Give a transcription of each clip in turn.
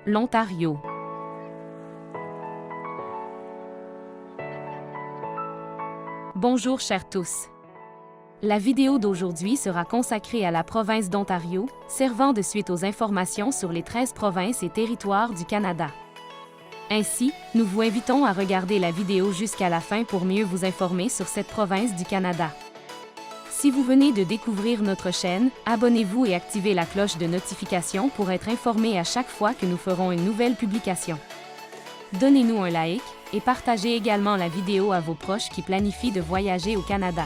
l'Ontario. Bonjour chers tous. La vidéo d'aujourd'hui sera consacrée à la province d'Ontario, servant de suite aux informations sur les 13 provinces et territoires du Canada. Ainsi, nous vous invitons à regarder la vidéo jusqu'à la fin pour mieux vous informer sur cette province du Canada. Si vous venez de découvrir notre chaîne, abonnez-vous et activez la cloche de notification pour être informé à chaque fois que nous ferons une nouvelle publication. Donnez-nous un like et partagez également la vidéo à vos proches qui planifient de voyager au Canada.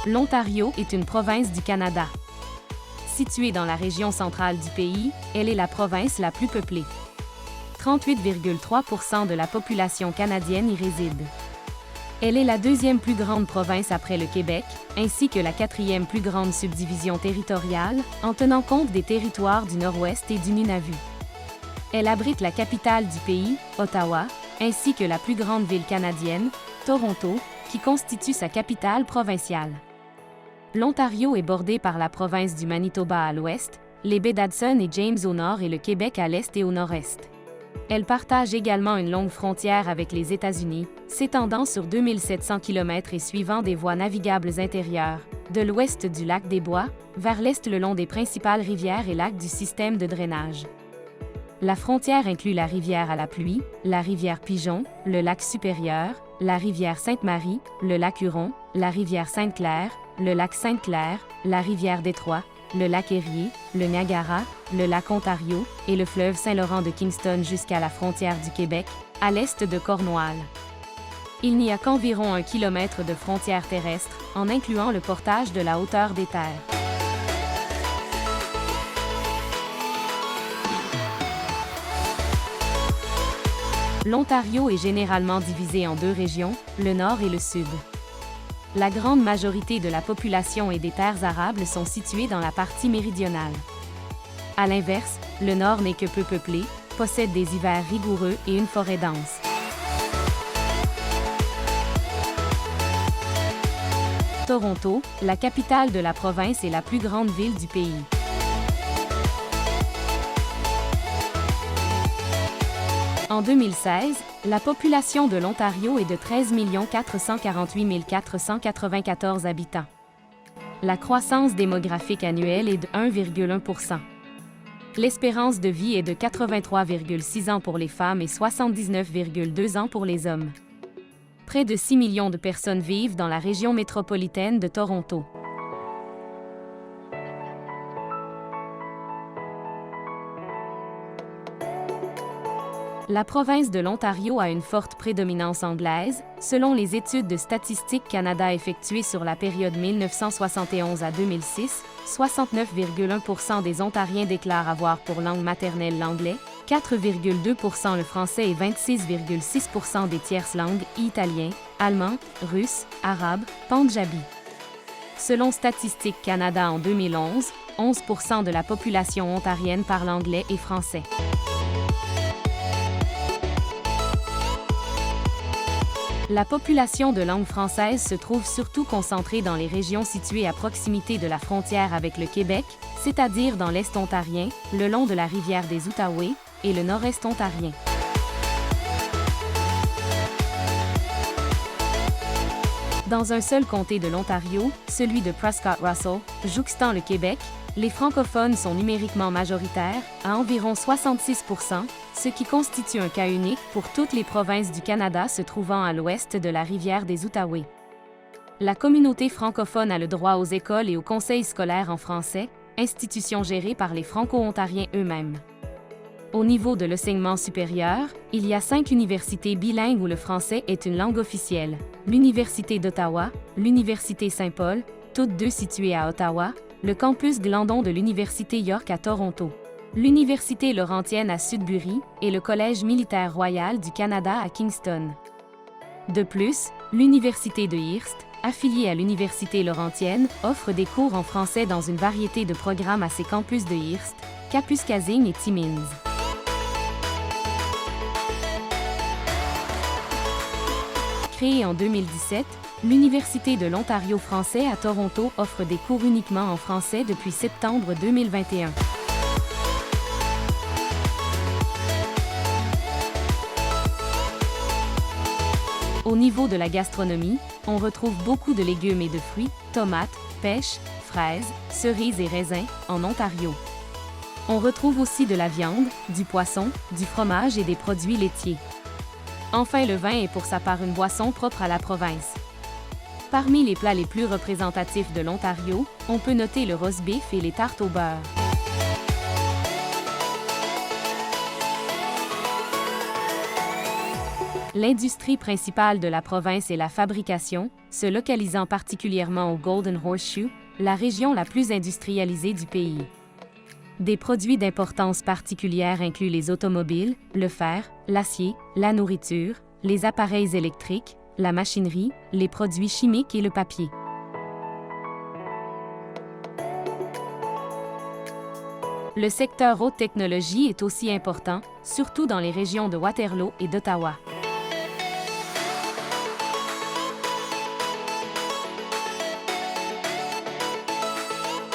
L'Ontario est une province du Canada. Située dans la région centrale du pays, elle est la province la plus peuplée. 38,3% de la population canadienne y réside. Elle est la deuxième plus grande province après le Québec, ainsi que la quatrième plus grande subdivision territoriale, en tenant compte des territoires du Nord-Ouest et du Nunavut. Elle abrite la capitale du pays, Ottawa, ainsi que la plus grande ville canadienne, Toronto, qui constitue sa capitale provinciale. L'Ontario est bordé par la province du Manitoba à l'ouest, les baies d'Hudson et James au nord et le Québec à l'est et au nord-est. Elle partage également une longue frontière avec les États-Unis, s'étendant sur 2700 km et suivant des voies navigables intérieures, de l'ouest du lac des Bois, vers l'est le long des principales rivières et lacs du système de drainage. La frontière inclut la rivière à la pluie, la rivière Pigeon, le lac Supérieur, la rivière Sainte-Marie, le lac Huron, la rivière Sainte-Claire, le lac Sainte-Claire, la rivière Détroit, le lac Erie, le Niagara, le lac Ontario et le fleuve Saint-Laurent de Kingston jusqu'à la frontière du Québec, à l'est de Cornwall. Il n'y a qu'environ 1 kilomètre de frontière terrestre, en incluant le portage de la hauteur des terres. L'Ontario est généralement divisé en deux régions, le nord et le sud. La grande majorité de la population et des terres arables sont situées dans la partie méridionale. À l'inverse, le nord n'est que peu peuplé, possède des hivers rigoureux et une forêt dense. Toronto, la capitale de la province et la plus grande ville du pays. En 2016, la population de l'Ontario est de 13 448 494 habitants. La croissance démographique annuelle est de 1,1%. L'espérance de vie est de 83,6 ans pour les femmes et 79,2 ans pour les hommes. Près de 6 millions de personnes vivent dans la région métropolitaine de Toronto. La province de l'Ontario a une forte prédominance anglaise, selon les études de Statistique Canada effectuées sur la période 1971 à 2006, 69,1% des Ontariens déclarent avoir pour langue maternelle l'anglais, 4,2% le français et 26,6% des tierces langues italien, allemand, russe, arabe, pandjabi. Selon Statistique Canada en 2011, 11% de la population ontarienne parle anglais et français. La population de langue française se trouve surtout concentrée dans les régions situées à proximité de la frontière avec le Québec, c'est-à-dire dans l'Est ontarien, le long de la rivière des Outaouais, et le Nord-Est ontarien. Dans un seul comté de l'Ontario, celui de Prescott-Russell, jouxtant le Québec, les francophones sont numériquement majoritaires, à environ 66%, ce qui constitue un cas unique pour toutes les provinces du Canada se trouvant à l'ouest de la rivière des Outaouais. La communauté francophone a le droit aux écoles et aux conseils scolaires en français, institutions gérées par les Franco-Ontariens eux-mêmes. Au niveau de l'enseignement supérieur, il y a 5 universités bilingues où le français est une langue officielle. L'Université d'Ottawa, l'Université Saint-Paul, toutes deux situées à Ottawa, le campus Glandon de l'Université York à Toronto, l'Université Laurentienne à Sudbury et le Collège militaire royal du Canada à Kingston. De plus, l'Université de Hearst, affiliée à l'Université Laurentienne, offre des cours en français dans une variété de programmes à ses campus de Hearst, Kapuskasing et Timmins. Créée en 2017, L'Université de l'Ontario français à Toronto offre des cours uniquement en français depuis septembre 2021. Au niveau de la gastronomie, on retrouve beaucoup de légumes et de fruits, tomates, pêches, fraises, cerises et raisins, en Ontario. On retrouve aussi de la viande, du poisson, du fromage et des produits laitiers. Enfin, le vin est pour sa part une boisson propre à la province. Parmi les plats les plus représentatifs de l'Ontario, on peut noter le roast beef et les tartes au beurre. L'industrie principale de la province est la fabrication, se localisant particulièrement au Golden Horseshoe, la région la plus industrialisée du pays. Des produits d'importance particulière incluent les automobiles, le fer, l'acier, la nourriture, les appareils électriques, la machinerie, les produits chimiques et le papier. Le secteur haute technologie est aussi important, surtout dans les régions de Waterloo et d'Ottawa.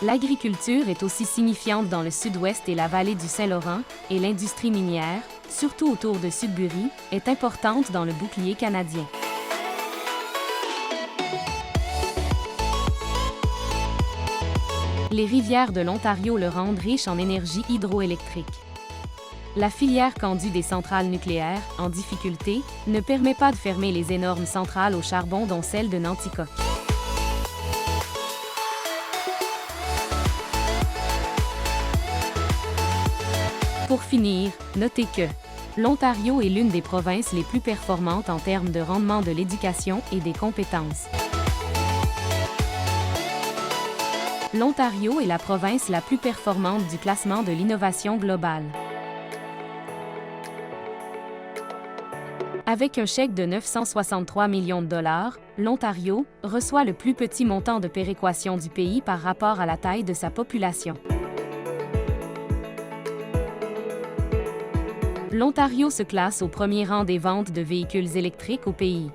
L'agriculture est aussi signifiante dans le sud-ouest et la vallée du Saint-Laurent, et l'industrie minière, surtout autour de Sudbury, est importante dans le bouclier canadien. Les rivières de l'Ontario le rendent riche en énergie hydroélectrique. La filière Candu des centrales nucléaires, en difficulté, ne permet pas de fermer les énormes centrales au charbon dont celle de Nanticoke. Pour finir, notez que l'Ontario est l'une des provinces les plus performantes en termes de rendement de l'éducation et des compétences. L'Ontario est la province la plus performante du classement de l'innovation globale. Avec un chèque de 963 millions de dollars, l'Ontario reçoit le plus petit montant de péréquation du pays par rapport à la taille de sa population. L'Ontario se classe au premier rang des ventes de véhicules électriques au pays.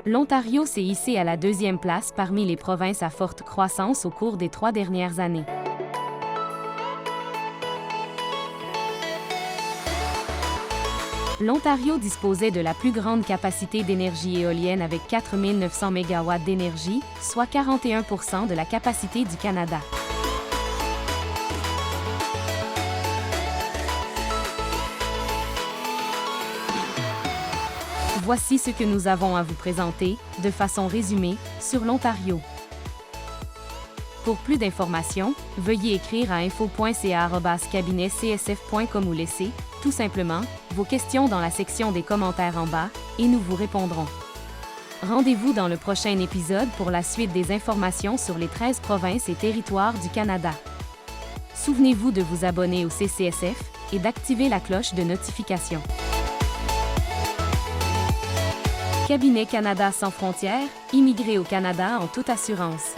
L'Ontario s'est hissé à la deuxième place parmi les provinces à forte croissance au cours des 3 dernières années. L'Ontario disposait de la plus grande capacité d'énergie éolienne avec 4 900 MW d'énergie, soit 41% de la capacité du Canada. Voici ce que nous avons à vous présenter, de façon résumée, sur l'Ontario. Pour plus d'informations, veuillez écrire à info.ca@cabinetcsf.com ou laisser, tout simplement, vos questions dans la section des commentaires en bas, et nous vous répondrons. Rendez-vous dans le prochain épisode pour la suite des informations sur les 13 provinces et territoires du Canada. Souvenez-vous de vous abonner au CCSF et d'activer la cloche de notification. Cabinet Canada sans frontières, immigré au Canada en toute assurance.